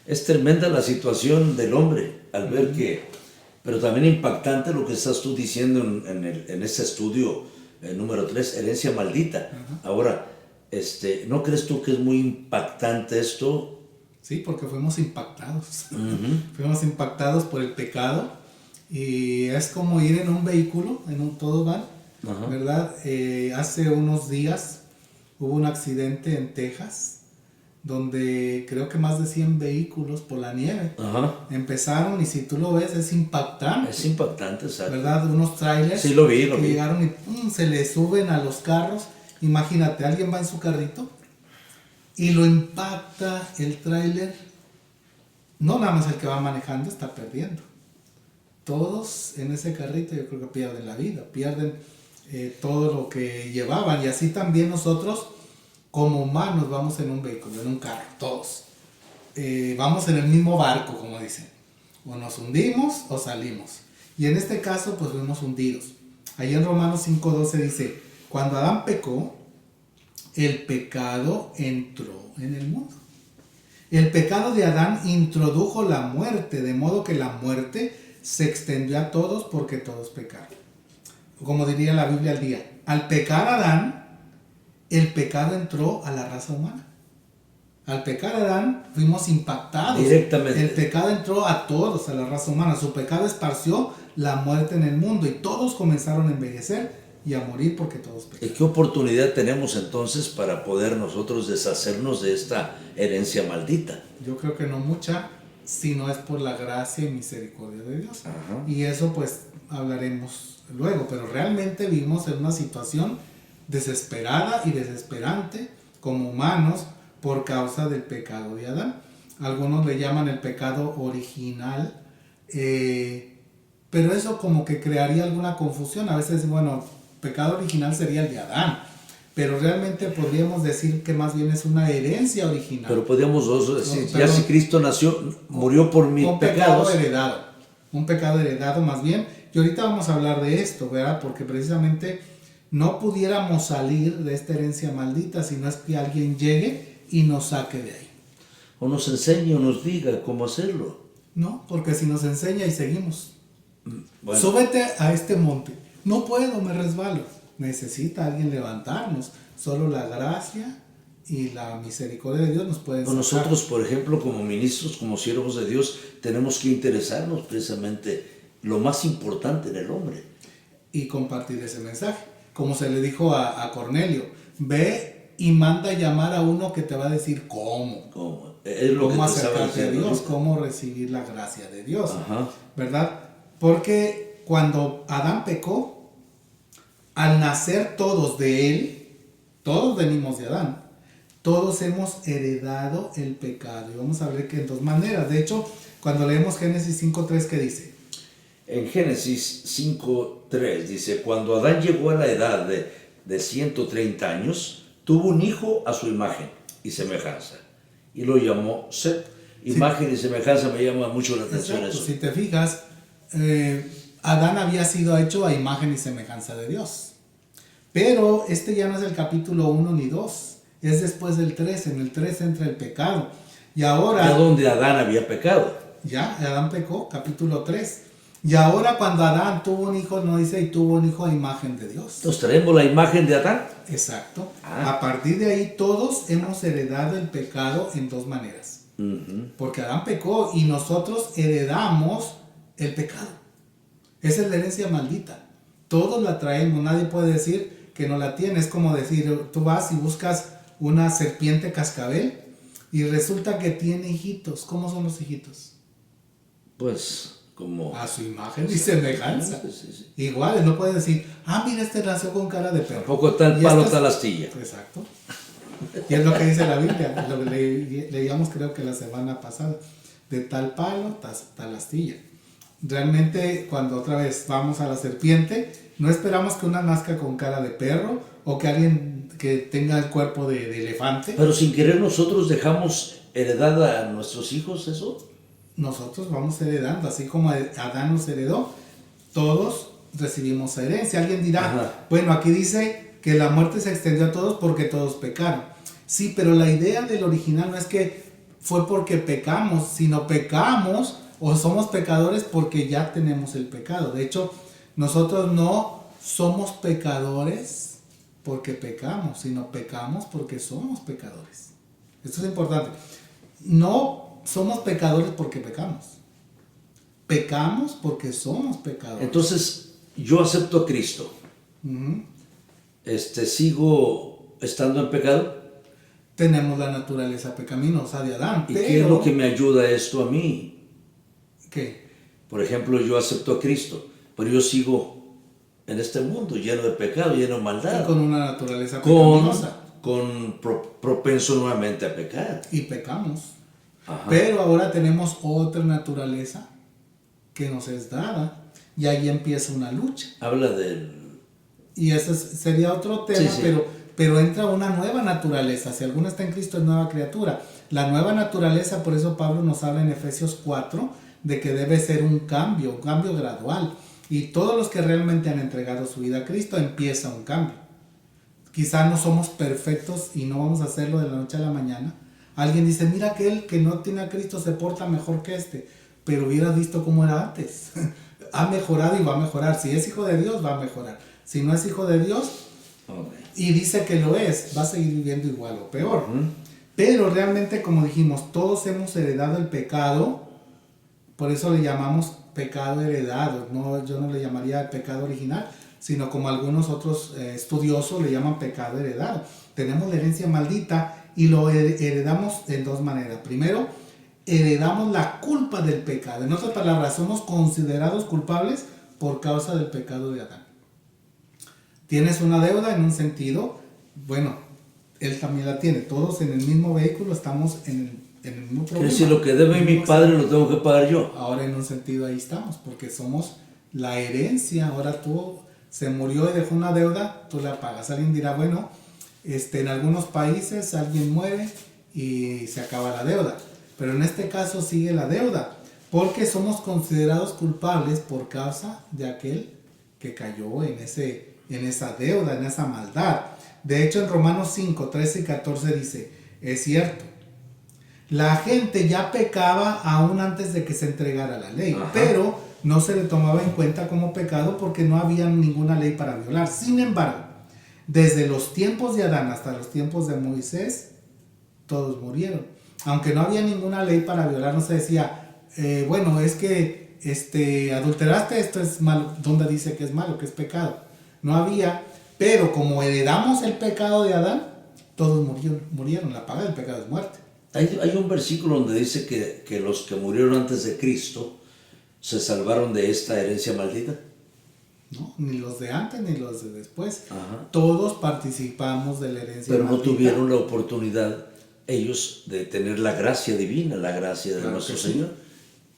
Es tremenda la situación del hombre al ver que, pero también impactante lo que estás tú diciendo en este estudio número 3, herencia maldita. Ahora, ¿no crees tú que es muy impactante esto? Sí, porque fuimos impactados. Fuimos impactados por el pecado. Y es como ir en un vehículo, en un tobogán, ¿verdad? Hace unos días hubo un accidente en Texas, donde creo que más de 100 vehículos por la nieve empezaron, y si tú lo ves es impactante. Es impactante, ¿sabes? ¿Verdad? Unos trailers sí, lo vi. Llegaron y se le suben a los carros. Imagínate, alguien va en su carrito y lo impacta el tráiler. No nada más el que va manejando está perdiendo. Todos en ese carrito yo creo que pierden la vida, pierden todo lo que llevaban. Y así también nosotros como humanos vamos en un vehículo, en un carro, todos. Vamos en el mismo barco, como dicen. O nos hundimos o salimos. Y en este caso pues fuimos hundidos. Ahí en Romanos 5:12 dice, cuando Adán pecó, el pecado entró en el mundo. El pecado de Adán introdujo la muerte, de modo que la muerte se extendió a todos porque todos pecaron. Como diría la Biblia al día, al pecar Adán, el pecado entró a la raza humana. Al pecar Adán, fuimos impactados. Directamente. El pecado entró a todos, a la raza humana. Su pecado esparció la muerte en el mundo y todos comenzaron a envejecer y a morir porque todos pecaron. ¿Y qué oportunidad tenemos entonces para poder nosotros deshacernos de esta herencia maldita? Yo creo que no mucha, si no es por la gracia y misericordia de Dios. Y eso pues hablaremos luego, pero realmente vivimos en una situación desesperada y desesperante como humanos por causa del pecado de Adán. Algunos le llaman el pecado original, pero eso como que crearía alguna confusión. A veces, bueno, pecado original sería el de Adán, pero realmente podríamos decir que más bien es una herencia original. Pero podríamos decir, ya si Cristo nació, murió por mis pecados. Un pecado heredado más bien. Y ahorita vamos a hablar de esto, ¿verdad? Porque precisamente no pudiéramos salir de esta herencia maldita si no es que alguien llegue y nos saque de ahí. O nos enseñe o nos diga cómo hacerlo. No, porque si nos enseña y seguimos. Bueno. Súbete a este monte. No puedo, me resbalo. Necesita alguien levantarnos. Solo la gracia y la misericordia de Dios nos pueden sacar. Nosotros, por ejemplo, como ministros, como siervos de Dios, tenemos que interesarnos precisamente lo más importante en el hombre. Y compartir ese mensaje. Como se le dijo a Cornelio, ve y manda llamar a uno que te va a decir cómo. Cómo acercarte a Dios, cómo recibir la gracia de Dios. ¿Verdad? Porque cuando Adán pecó, al nacer todos de él, todos venimos de Adán, todos hemos heredado el pecado. Y vamos a ver que en dos maneras. De hecho, cuando leemos Génesis 5:3, ¿qué dice? En Génesis 5:3 dice, cuando Adán llegó a la edad de 130 años, tuvo un hijo a su imagen y semejanza, y lo llamó Set. Imagen y semejanza me llama mucho la atención. Exacto. Eso. Si te fijas, Adán había sido hecho a imagen y semejanza de Dios. Pero este ya no es el capítulo 1 ni 2, es después del 3, en el 3 entra el pecado. Y ahora... Ya donde Adán había pecado. Ya, Adán pecó, capítulo 3. Y ahora cuando Adán tuvo un hijo, no dice, y tuvo un hijo a imagen de Dios. Entonces traemos la imagen de Adán. Exacto. A partir de ahí todos hemos heredado el pecado en dos maneras. Porque Adán pecó y nosotros heredamos el pecado. Esa es la herencia maldita. Todos la traemos, nadie puede decir que no la tiene. Es como decir, tú vas y buscas una serpiente cascabel y resulta que tiene hijitos. ¿Cómo son los hijitos? Pues... como a su imagen y semejanza. Sí. Iguales, no puedes decir, este nació con cara de perro. Tampoco tal palo, tal astilla. Exacto. Y es lo que dice la Biblia, lo que leíamos creo que la semana pasada, de tal palo, tal astilla. Realmente cuando otra vez vamos a la serpiente, no esperamos que una nazca con cara de perro o que alguien que tenga el cuerpo de elefante. Pero sin querer nosotros dejamos heredada a nuestros hijos eso. Nosotros vamos heredando, así como Adán nos heredó, todos recibimos herencia. Alguien dirá, bueno, aquí dice que la muerte se extendió a todos porque todos pecaron. Sí, pero la idea del original no es que fue porque pecamos, sino pecamos o somos pecadores porque ya tenemos el pecado. De hecho, nosotros no somos pecadores porque pecamos, sino pecamos porque somos pecadores. Esto es importante. No somos pecadores porque pecamos. Pecamos porque somos pecadores. Entonces, yo acepto a Cristo. Uh-huh. ¿Sigo estando en pecado? Tenemos la naturaleza pecaminosa de Adán. ¿Y qué es lo que me ayuda esto a mí? ¿Qué? Por ejemplo, yo acepto a Cristo, pero yo sigo en este mundo lleno de pecado, lleno de maldad. Y con una naturaleza pecaminosa. Propenso nuevamente a pecar. Y pecamos. Ajá. Pero ahora tenemos otra naturaleza que nos es dada. Y ahí empieza una lucha. Habla del... Y ese sería otro tema, sí. pero entra una nueva naturaleza. Si alguno está en Cristo es nueva criatura. La nueva naturaleza, por eso Pablo nos habla en Efesios 4, de que debe ser un cambio gradual. Y todos los que realmente han entregado su vida a Cristo, empieza un cambio. Quizá no somos perfectos y no vamos a hacerlo de la noche a la mañana. Alguien dice, mira aquel que no tiene a Cristo se porta mejor que este. Pero hubieras visto cómo era antes. Ha mejorado y va a mejorar. Si es hijo de Dios, va a mejorar. Si no es hijo de Dios, y dice que lo es, va a seguir viviendo igual o peor. Uh-huh. Pero realmente, como dijimos, todos hemos heredado el pecado. Por eso le llamamos pecado heredado. No, yo no le llamaría pecado original, sino como algunos otros estudiosos le llaman pecado heredado. Tenemos la herencia maldita y lo heredamos en dos maneras. Primero, heredamos la culpa del pecado. En otras palabras, somos considerados culpables por causa del pecado de Adán. Tienes una deuda en un sentido, bueno, él también la tiene. Todos en el mismo vehículo estamos en el mismo problema. Quiere decir, lo que debe mi padre lo tengo que pagar yo. Ahora en un sentido ahí estamos, porque somos la herencia. Ahora tú se murió y dejó una deuda, tú la pagas. Alguien dirá, bueno, en algunos países alguien muere y se acaba la deuda. Pero en este caso sigue la deuda, porque somos considerados culpables por causa de aquel que cayó en esa deuda, en esa maldad. De hecho, en Romanos 5, 13 y 14 dice, es cierto, la gente ya pecaba aún antes de que se entregara la ley. Ajá. Pero no se le tomaba en cuenta como pecado porque no había ninguna ley para violar. Sin embargo, desde los tiempos de Adán hasta los tiempos de Moisés, todos murieron. Aunque no había ninguna ley para violar, no se decía, bueno, es que adulteraste, esto es malo. ¿Dónde dice que es malo, que es pecado? No había, pero como heredamos el pecado de Adán, todos murieron. La paga del pecado es muerte. Hay un versículo donde dice que los que murieron antes de Cristo se salvaron de esta herencia maldita. No, ni los de antes ni los de después. Ajá. Todos participamos de la herencia pero maldita. No tuvieron la oportunidad ellos de tener la gracia divina, la gracia de nuestro Señor.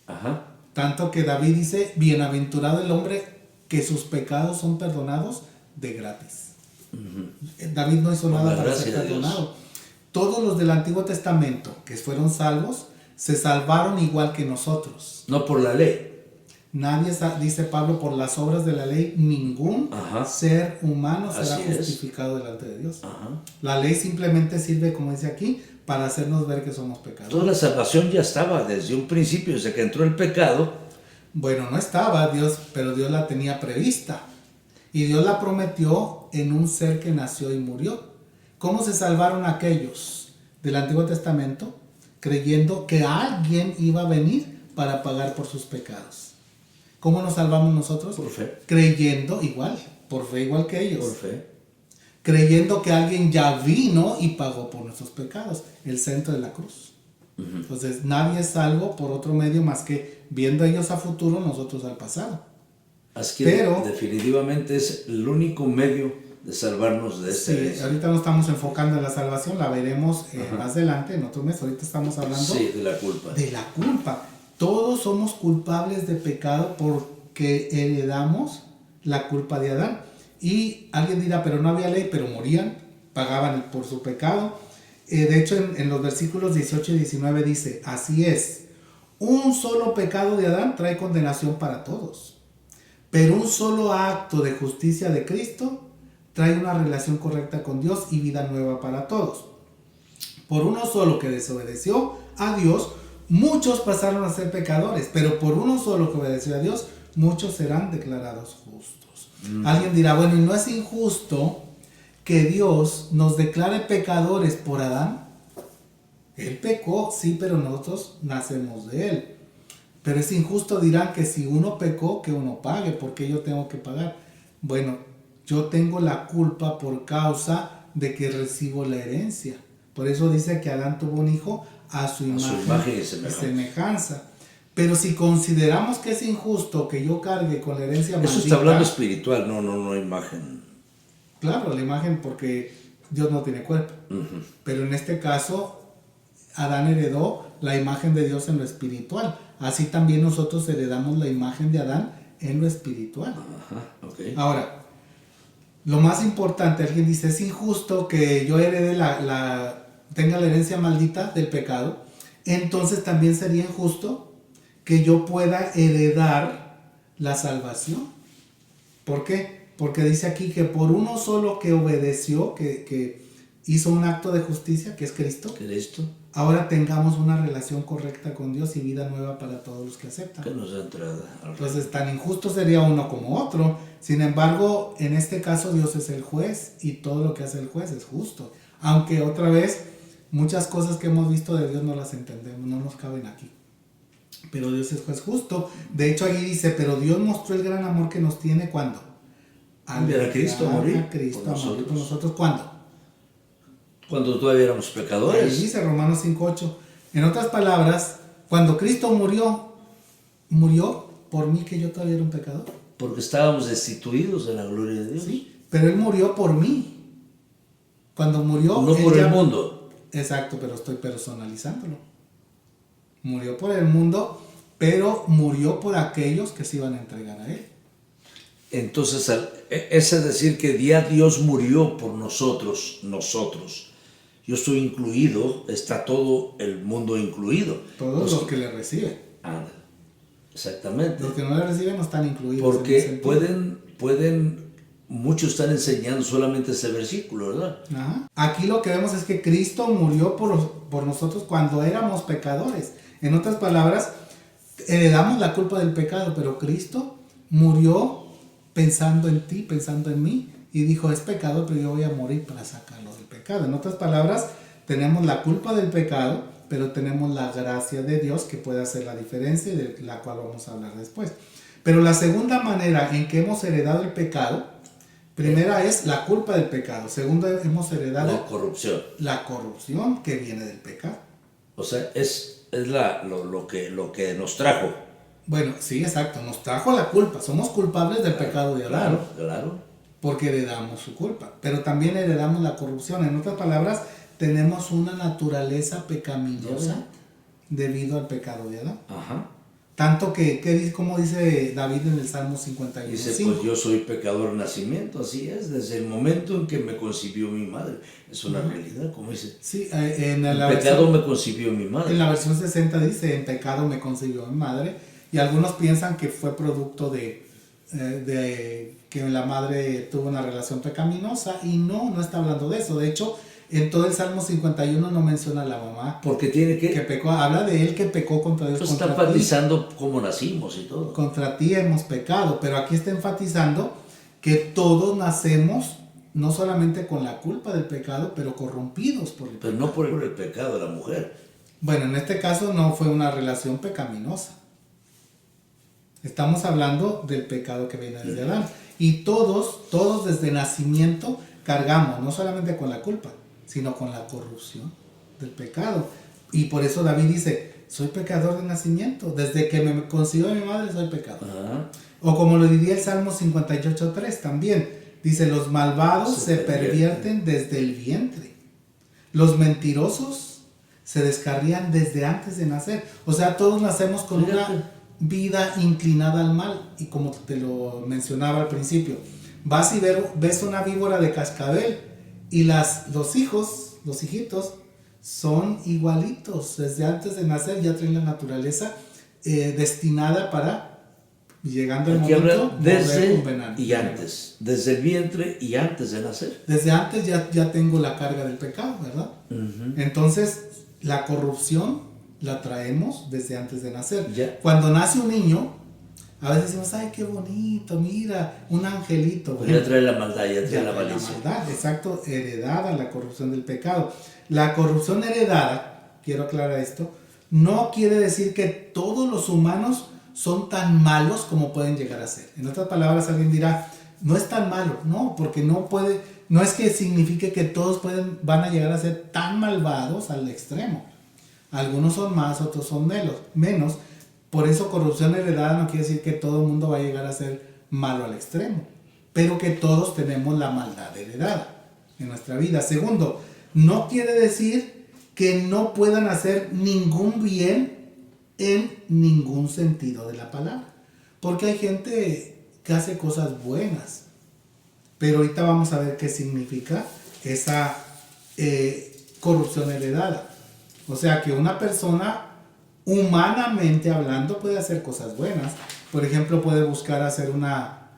Ajá. Tanto que David dice, bienaventurado el hombre que sus pecados son perdonados de gratis. Uh-huh. David no hizo nada para ser perdonado. Todos los del Antiguo Testamento que fueron salvos, se salvaron igual que nosotros. No por la ley. Nadie, dice Pablo, por las obras de la ley, ningún ser humano será justificado delante de Dios. Ajá. La ley simplemente sirve, como dice aquí, para hacernos ver que somos pecadores. Toda la salvación ya estaba desde un principio, desde que entró el pecado. Bueno, no estaba Dios, pero Dios la tenía prevista. Y Dios la prometió en un ser que nació y murió. ¿Cómo se salvaron aquellos del Antiguo Testamento? Creyendo que alguien iba a venir para pagar por sus pecados. ¿Cómo nos salvamos nosotros? Por fe. Creyendo igual, por fe igual que ellos. Por fe. Creyendo que alguien ya vino y pagó por nuestros pecados, el centro de la cruz. Uh-huh. Entonces nadie es salvo por otro medio más que viendo ellos a futuro, nosotros al pasado. Así que pero, definitivamente es el único medio de salvarnos de esta herencia. Ahorita nos estamos enfocando en la salvación, la veremos más adelante, en otro mes. Ahorita estamos hablando de la culpa. De la culpa. Todos somos culpables de pecado porque heredamos la culpa de Adán. Y alguien dirá, pero no había ley, pero morían, pagaban por su pecado. De hecho, en los versículos 18 y 19 dice, así es, un solo pecado de Adán trae condenación para todos, pero un solo acto de justicia de Cristo trae una relación correcta con Dios y vida nueva para todos. Por uno solo que desobedeció, a Dios, muchos pasaron a ser pecadores, pero por uno solo que obedeció a Dios, muchos serán declarados justos. Alguien dirá, bueno, ¿y no es injusto que Dios nos declare pecadores por Adán? Él pecó, sí, pero nosotros nacemos de él. Pero es injusto, dirán, que si uno pecó, que uno pague, porque yo tengo que pagar. Bueno, yo tengo la culpa por causa de que recibo la herencia. Por eso dice que Adán tuvo un hijo a su imagen y semejanza. Pero si consideramos que es injusto que yo cargue con la herencia maldita... Eso está hablando espiritual, no imagen. Claro, la imagen, porque Dios no tiene cuerpo. Pero en este caso, Adán heredó la imagen de Dios en lo espiritual. Así también nosotros heredamos la imagen de Adán en lo espiritual. Okay. Ahora, lo más importante, alguien dice, es injusto que yo herede tenga la herencia maldita del pecado. Entonces también sería injusto que yo pueda heredar la salvación. ¿Por qué? Porque dice aquí que por uno solo que obedeció, que hizo un acto de justicia, que es Cristo, ahora tengamos una relación correcta con Dios y vida nueva para todos los que aceptan. Que nos da entrada al Entonces, tan injusto sería uno como otro. Sin embargo, en este caso Dios es el juez y todo lo que hace el juez es justo. Aunque otra vez, muchas cosas que hemos visto de Dios no las entendemos, no nos caben aquí. Pero Dios es juez justo. De hecho, ahí dice, pero Dios mostró el gran amor que nos tiene, ¿cuándo? Al ver a Cristo morir por nosotros. ¿Cuándo? Cuando todavía éramos pecadores. Ahí dice Romanos 5:8. En otras palabras, cuando Cristo murió por mí, que yo todavía era un pecador. Porque estábamos destituidos de la gloria de Dios. Sí, pero Él murió por mí. Cuando murió... No por el mundo. Exacto, pero estoy personalizándolo. Murió por el mundo, pero murió por aquellos que se iban a entregar a Él. Entonces, es decir que ya Dios murió por nosotros. Yo estoy incluido, está todo el mundo incluido. Todos los que le reciben. Exactamente. Los que no le reciben no están incluidos. Porque muchos están enseñando solamente ese versículo, ¿verdad? Ajá. Aquí lo que vemos es que Cristo murió por nosotros cuando éramos pecadores. En otras palabras, heredamos la culpa del pecado, pero Cristo murió pensando en ti, pensando en mí, y dijo, es pecado, pero yo voy a morir para sacarlo del pecado. En otras palabras, tenemos la culpa del pecado, pero tenemos la gracia de Dios que puede hacer la diferencia, y de la cual vamos a hablar después. Pero la segunda manera en que hemos heredado el pecado, primera es la culpa del pecado, segunda hemos heredado la corrupción que viene del pecado. O sea, es lo que nos trajo. Bueno, sí, exacto, nos trajo la culpa, somos culpables del pecado de Adán. Claro. Porque heredamos su culpa, pero también heredamos la corrupción. En otras palabras, tenemos una naturaleza pecaminosa debido al pecado de Adán. Tanto como dice David en el Salmo 51. Dice, pues yo soy pecador de nacimiento, así es, desde el momento en que me concibió mi madre. Es una realidad, como dice. Sí, en pecado me concibió mi madre. En la versión 60 dice, en pecado me concibió mi madre. Y algunos piensan que fue producto de que la madre tuvo una relación pecaminosa, y no está hablando de eso. De hecho, en todo el Salmo 51 no menciona a la mamá. Porque tiene que pecó, habla de él que pecó contra Dios. Pues está enfatizando cómo nacimos y todo. Contra ti hemos pecado, pero aquí está enfatizando que todos nacemos no solamente con la culpa del pecado, pero corrompidos por el pecado. Pero no por el pecado de la mujer. Bueno, en este caso no fue una relación pecaminosa. Estamos hablando del pecado que viene desde Adán. Y todos desde nacimiento cargamos, no solamente con la culpa, sino con la corrupción del pecado. Y por eso David dice, soy pecador de nacimiento. Desde que me concibió mi madre soy pecador. O como lo diría el Salmo 58:3 también. Dice, los malvados se pervierten desde el vientre. Los mentirosos se descarrían desde antes de nacer. O sea, todos nacemos con una vida inclinada al mal. Y como te lo mencionaba al principio, vas y ves una víbora de cascabel y los hijitos son igualitos. Desde antes de nacer ya traen la naturaleza destinada para, llegando el momento, desde y antes, desde el vientre y antes de nacer. Desde antes ya tengo la carga del pecado, ¿verdad? Entonces, la corrupción la traemos desde antes de nacer. Ya. Cuando nace un niño, a veces decimos, ay, qué bonito, mira, un angelito. Pues ya trae la maldad, ya trae Ya la trae la malicia. maldad, exacto, heredada la corrupción del pecado. La corrupción heredada, quiero aclarar esto, no quiere decir que todos los humanos son tan malos como pueden llegar a ser. En otras palabras, alguien dirá, no es tan malo, no, porque no es que signifique que todos van a llegar a ser tan malvados al extremo. Algunos son más, otros son menos. Por eso corrupción heredada no quiere decir que todo el mundo va a llegar a ser malo al extremo, pero que todos tenemos la maldad heredada en nuestra vida. Segundo, no quiere decir que no puedan hacer ningún bien en ningún sentido de la palabra, porque hay gente que hace cosas buenas, pero ahorita vamos a ver qué significa esa corrupción heredada. O sea que una persona, humanamente hablando, puede hacer cosas buenas. Por ejemplo, puede buscar hacer una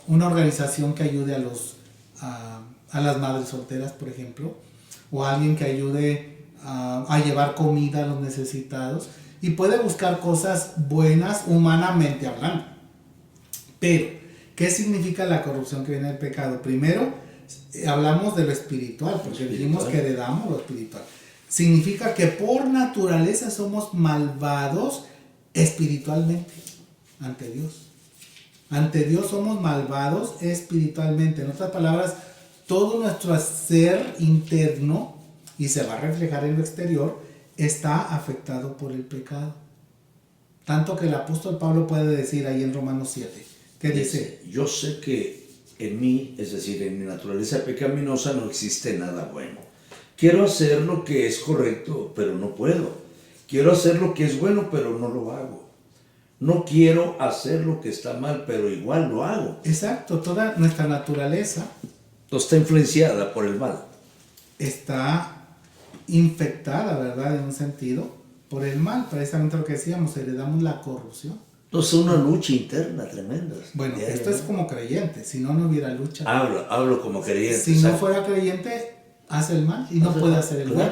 organización que ayude a las madres solteras, por ejemplo, o alguien que ayude a llevar comida a los necesitados, y puede buscar cosas buenas humanamente hablando. Pero, ¿qué significa la corrupción que viene del pecado? Primero, hablamos de lo espiritual, porque dijimos que heredamos lo espiritual. Significa que por naturaleza somos malvados espiritualmente ante Dios. Ante Dios somos malvados espiritualmente. En otras palabras, todo nuestro ser interno, y se va a reflejar en lo exterior, está afectado por el pecado. Tanto que el apóstol Pablo puede decir ahí en Romanos 7, ¿qué dice? Yo sé que en mí, es decir, en mi naturaleza pecaminosa, no existe nada bueno. Quiero hacer lo que es correcto, pero no puedo. Quiero hacer lo que es bueno, pero no lo hago. No quiero hacer lo que está mal, pero igual lo hago. Exacto, toda nuestra naturaleza No está influenciada por el mal. está infectada, ¿verdad? En un sentido, por el mal. Precisamente lo que decíamos, heredamos la corrupción. Entonces, una lucha interna tremenda. Bueno, esto es como creyente, si no, no hubiera lucha. Hablo como creyente. Si no fuera creyente, hace el mal y no puede hacer el bien.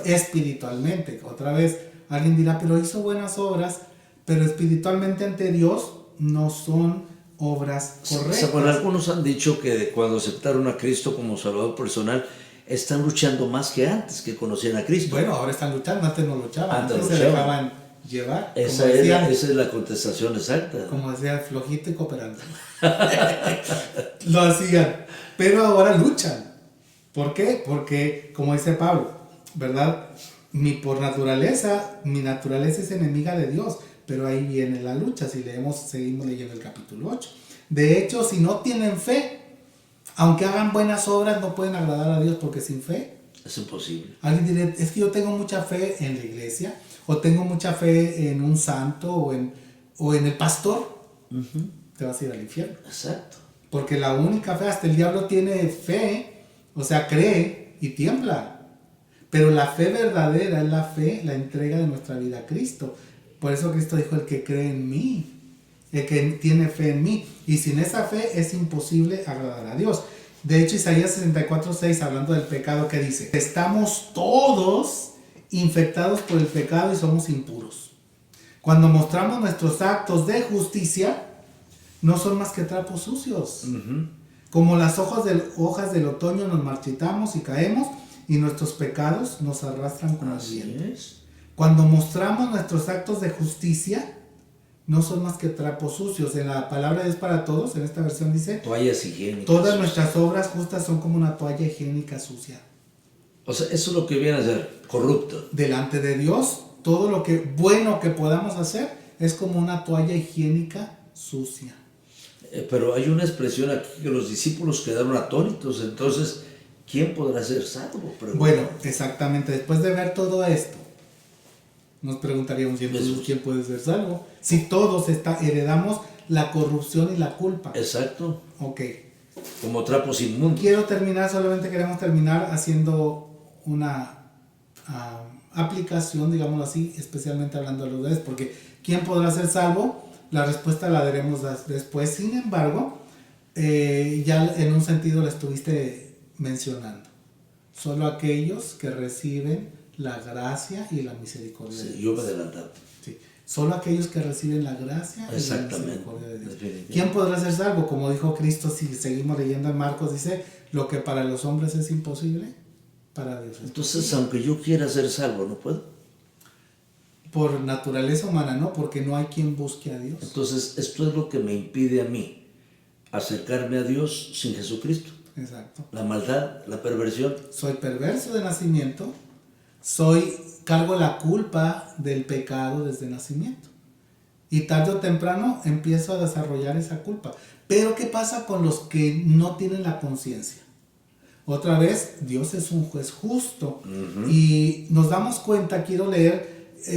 Espiritualmente. Otra vez, alguien dirá, pero hizo buenas obras, pero espiritualmente ante Dios no son obras correctas. Bueno, algunos han dicho que cuando aceptaron a Cristo como Salvador personal, están luchando más que antes que conocían a Cristo. Bueno, ahora están luchando, antes no luchaban, antes se dejaban llevar. Esa es la contestación exacta. Como decía, flojito y cooperando. Lo hacían, pero ahora luchan. ¿Por qué? Porque, como dice Pablo, ¿verdad? Mi naturaleza es enemiga de Dios, pero ahí viene la lucha, si seguimos leyendo el capítulo 8. De hecho, si no tienen fe, aunque hagan buenas obras, no pueden agradar a Dios, porque sin fe es imposible. Alguien dirá, es que yo tengo mucha fe en la iglesia, o tengo mucha fe en un santo, o en el pastor. Te vas a ir al infierno. Exacto. Porque la única fe, hasta el diablo tiene fe, o sea, cree y tiembla. Pero la fe verdadera es la fe, la entrega de nuestra vida a Cristo. Por eso Cristo dijo, el que cree en mí, el que tiene fe en mí. Y sin esa fe es imposible agradar a Dios. De hecho, Isaías 64:6, hablando del pecado, ¿qué dice? Estamos todos infectados por el pecado y somos impuros. Cuando mostramos nuestros actos de justicia, no son más que trapos sucios. Como las hojas del otoño nos marchitamos y caemos, y nuestros pecados nos arrastran con el viento. Cuando mostramos nuestros actos de justicia, no son más que trapos sucios. En la palabra de Dios para todos, en esta versión dice, toallas higiénicas. Todas nuestras obras justas son como una toalla higiénica sucia. O sea, eso es lo que viene a ser corrupto. Delante de Dios, todo lo que bueno que podamos hacer es como una toalla higiénica sucia. Pero hay una expresión aquí que los discípulos quedaron atónitos. Entonces, ¿quién podrá ser salvo? Bueno, exactamente. Después de ver todo esto, nos preguntaríamos, ¿quién puede ser salvo? Si todos heredamos la corrupción y la culpa. Exacto. Ok. Como trapos inmundos. Solamente queremos terminar haciendo una aplicación, digámoslo así, especialmente hablando de los bebés, porque ¿quién podrá ser salvo? La respuesta la daremos después. Sin embargo, ya en un sentido la estuviste mencionando. Solo aquellos que reciben la gracia y la misericordia de Sí, Dios. yo me adelantaba. Sí. Solo aquellos que reciben la gracia y la Exactamente. misericordia de Dios. Definitivamente. ¿Quién podrá ser salvo? Como dijo Cristo, si seguimos leyendo en Marcos, dice, lo que para los hombres es imposible, para Dios es Entonces, posible. aunque yo quiera ser salvo, no puedo. Por naturaleza humana, no, porque no hay quien busque a Dios. Entonces, esto es lo que me impide a mí acercarme a Dios sin Jesucristo. Exacto. La maldad, la perversión. Soy perverso de nacimiento, cargo la culpa del pecado desde nacimiento. Y tarde o temprano empiezo a desarrollar esa culpa. Pero ¿qué pasa con los que no tienen la conciencia? Otra vez, Dios es un juez justo. Y nos damos cuenta, quiero leer,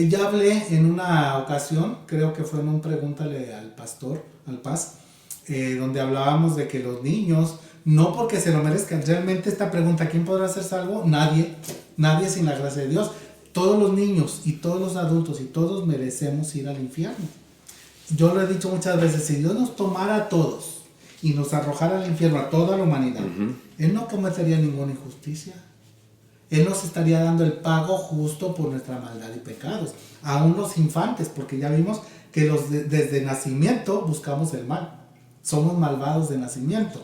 ya hablé en una ocasión, creo que fue en un Pregúntale al Pastor, al Paz, donde hablábamos de que los niños, no porque se lo merezcan, realmente esta pregunta, ¿quién podrá ser salvo? Nadie sin la gracia de Dios. Todos los niños y todos los adultos y todos merecemos ir al infierno. Yo lo he dicho muchas veces, si Dios nos tomara a todos y nos arrojara al infierno a toda la humanidad, Él no cometería ninguna injusticia. Él nos estaría dando el pago justo por nuestra maldad y pecados. Aún los infantes, porque ya vimos que desde nacimiento buscamos el mal. Somos malvados de nacimiento.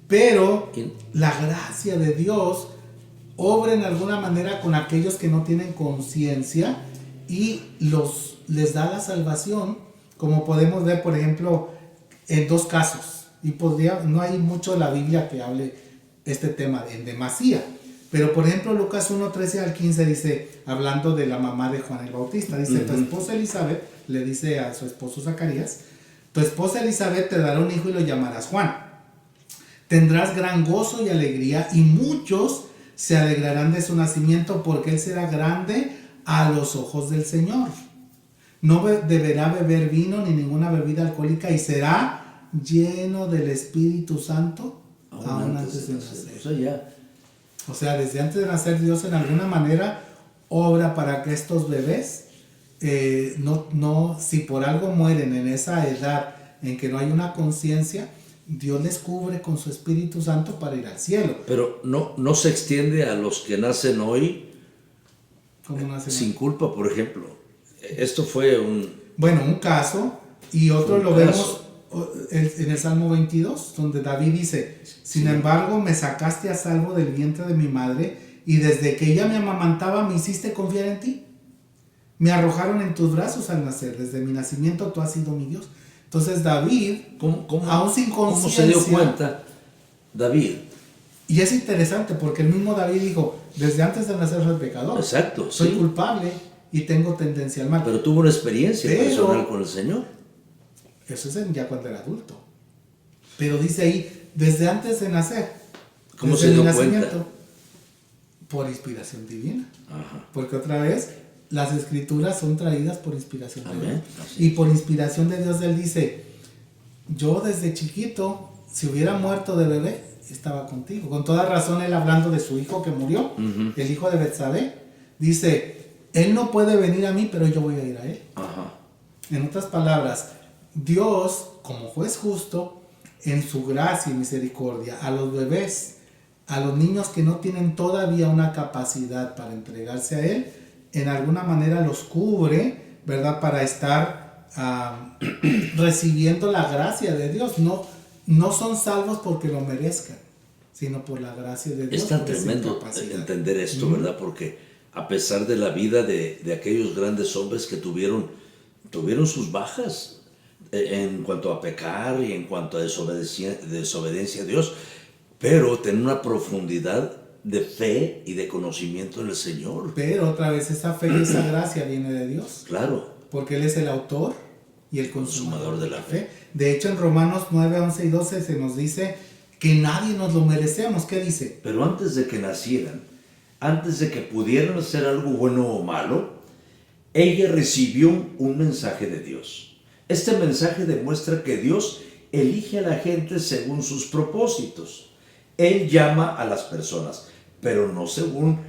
Pero la gracia de Dios obra en alguna manera con aquellos que no tienen conciencia y les da la salvación, como podemos ver, por ejemplo, en dos casos. Y no hay mucho en la Biblia que hable este tema en demasía. Pero, por ejemplo, Lucas 1, 13 al 15 dice, hablando de la mamá de Juan el Bautista, dice, tu esposa Elizabeth, le dice a su esposo Zacarías, tu esposa Elizabeth te dará un hijo y lo llamarás Juan. Tendrás gran gozo y alegría y muchos se alegrarán de su nacimiento porque él será grande a los ojos del Señor. No deberá beber vino ni ninguna bebida alcohólica y será lleno del Espíritu Santo aún antes de nacer. O sea, desde antes de nacer Dios en alguna manera obra para que estos bebés, si por algo mueren en esa edad en que no hay una conciencia, Dios les cubre con su Espíritu Santo para ir al cielo. Pero no se extiende a los que nacen hoy sin hoy? culpa, por ejemplo. Esto fue un caso, y otro lo vemos en el Salmo 22, donde David dice, sin embargo me sacaste a salvo del vientre de mi madre, y desde que ella me amamantaba me hiciste confiar en ti. Me arrojaron en tus brazos al nacer, desde mi nacimiento tú has sido mi Dios. Entonces David, aún sin conciencia, ¿cómo se dio cuenta David? Y es interesante porque el mismo David dijo, desde antes de nacer soy pecador. Exacto, soy culpable y tengo tendencia al mal. Pero tuvo una experiencia personal con el Señor. Eso es ya cuando era adulto. Pero dice ahí, desde antes de nacer. ¿Cómo se dio cuenta? Por inspiración divina. Ajá. Porque otra vez, las escrituras son traídas por inspiración de Dios. Así. Y por inspiración de Dios, Él dice, yo desde chiquito, si hubiera muerto de bebé, estaba contigo. Con toda razón, Él hablando de su hijo que murió, el hijo de Betsabé, dice, Él no puede venir a mí, pero yo voy a ir a Él. Ajá. En otras palabras, Dios, como juez justo, en su gracia y misericordia, a los bebés, a los niños que no tienen todavía una capacidad para entregarse a Él, en alguna manera los cubre, ¿verdad? Para estar recibiendo la gracia de Dios. No son salvos porque lo merezcan, sino por la gracia de Dios. Es tan tremendo entender esto, ¿verdad? Porque a pesar de la vida de aquellos grandes hombres que tuvieron sus bajas en cuanto a pecar y en cuanto a desobediencia a Dios, pero tener una profundidad de fe y de conocimiento en el Señor. Pero otra vez esa fe y esa gracia viene de Dios. Claro. Porque Él es el autor y el consumador de la fe. De hecho, en Romanos 9, 11 y 12 se nos dice que nadie nos lo merecemos. ¿Qué dice? Pero antes de que nacieran, antes de que pudieran hacer algo bueno o malo, ella recibió un mensaje de Dios. Este mensaje demuestra que Dios elige a la gente según sus propósitos. Él llama a las personas, pero no según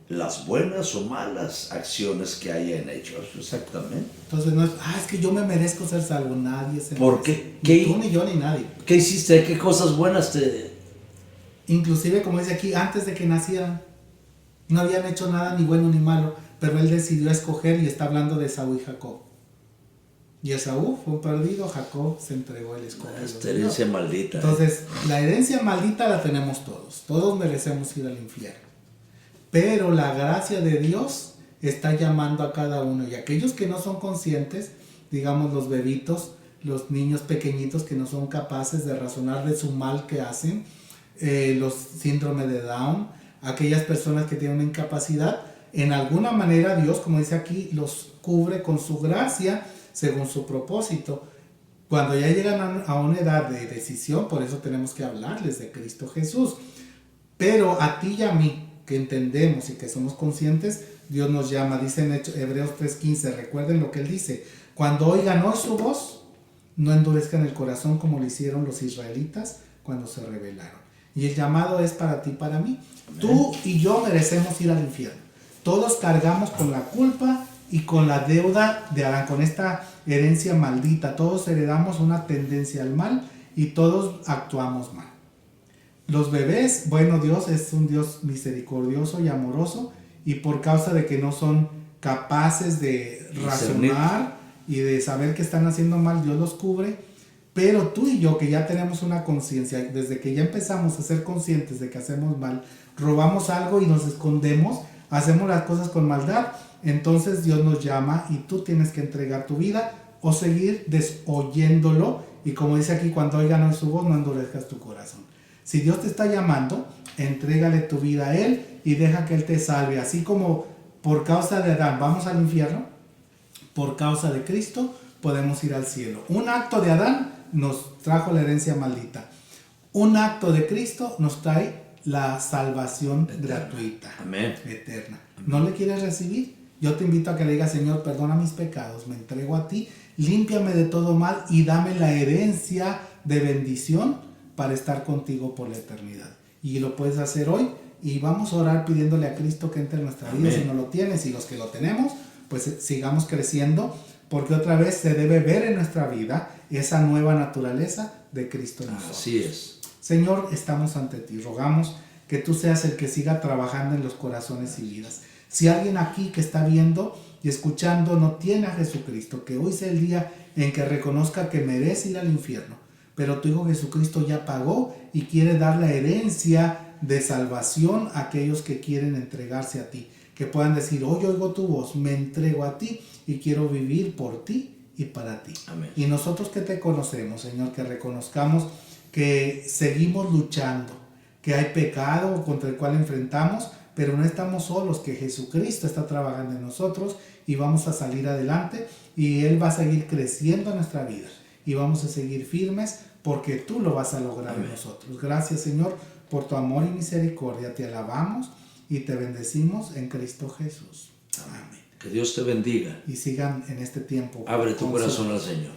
las buenas o malas acciones que hayan hecho. Exactamente. Entonces no es que yo me merezco ser salvo. Nadie se merece. ¿Por qué? Ni tú, ni yo, ni nadie. ¿Qué hiciste? ¿Qué cosas buenas te...? Inclusive, como dice aquí, antes de que nacieran. No habían hecho nada ni bueno ni malo, pero él decidió escoger y está hablando de Esaú y Jacob. Y Esaú fue un perdido, Jacob se entregó, el escogido. Esta herencia maldita. Entonces, la herencia maldita la tenemos todos. Todos merecemos ir al infierno. Pero la gracia de Dios está llamando a cada uno. Y aquellos que no son conscientes, digamos los bebitos, los niños pequeñitos que no son capaces de razonar de su mal que hacen, los síndrome de Down, aquellas personas que tienen una incapacidad, en alguna manera Dios, como dice aquí, los cubre con su gracia según su propósito. Cuando ya llegan a una edad de decisión, por eso tenemos que hablarles de Cristo Jesús. Pero a ti y a mí, que entendemos y que somos conscientes, Dios nos llama. Dice en Hebreos 3:15, recuerden lo que Él dice: cuando oigan hoy su voz, no endurezcan el corazón como lo hicieron los israelitas cuando se rebelaron. Y el llamado es para ti y para mí. Amén. Tú y yo merecemos ir al infierno. Todos cargamos con la culpa y con la deuda de Adán, con esta herencia maldita. Todos heredamos una tendencia al mal y todos actuamos mal. Los bebés, bueno, Dios es un Dios misericordioso y amoroso, y por causa de que no son capaces de razonar y de saber que están haciendo mal, Dios los cubre. Pero tú y yo, que ya tenemos una conciencia, desde que ya empezamos a ser conscientes de que hacemos mal, robamos algo y nos escondemos, hacemos las cosas con maldad, entonces Dios nos llama y tú tienes que entregar tu vida o seguir desoyéndolo. Y como dice aquí, cuando oigan hoy su voz, no endurezcas tu corazón. Si Dios te está llamando, entrégale tu vida a Él y deja que Él te salve. Así como por causa de Adán vamos al infierno, por causa de Cristo podemos ir al cielo. Un acto de Adán nos trajo la herencia maldita. Un acto de Cristo nos trae la salvación gratuita. Amén. Eterna. ¿No le quieres recibir? Yo te invito a que le digas: Señor, perdona mis pecados, me entrego a ti, límpiame de todo mal y dame la herencia de bendición para estar contigo por la eternidad. Y lo puedes hacer hoy, y vamos a orar pidiéndole a Cristo que entre en nuestra vida. Si no lo tienes, y los que lo tenemos, pues sigamos creciendo, porque otra vez se debe ver en nuestra vida esa nueva naturaleza de Cristo en nosotros. Así es. Señor, estamos ante ti, rogamos que tú seas el que siga trabajando en los corazones y vidas. Si alguien aquí que está viendo y escuchando no tiene a Jesucristo, que hoy sea el día en que reconozca que merece ir al infierno, pero tu Hijo Jesucristo ya pagó y quiere dar la herencia de salvación a aquellos que quieren entregarse a ti, que puedan decir: hoy oigo tu voz, me entrego a ti y quiero vivir por ti y para ti. Amén. Y nosotros que te conocemos, Señor, que reconozcamos que seguimos luchando, que hay pecado contra el cual enfrentamos, pero no estamos solos, que Jesucristo está trabajando en nosotros y vamos a salir adelante, y Él va a seguir creciendo en nuestra vida y vamos a seguir firmes porque tú lo vas a lograr. Amén. En nosotros. Gracias, Señor, por tu amor y misericordia. Te alabamos y te bendecimos en Cristo Jesús. Amén. Que Dios te bendiga. Y sigan en este tiempo. Abre tu corazón al Señor.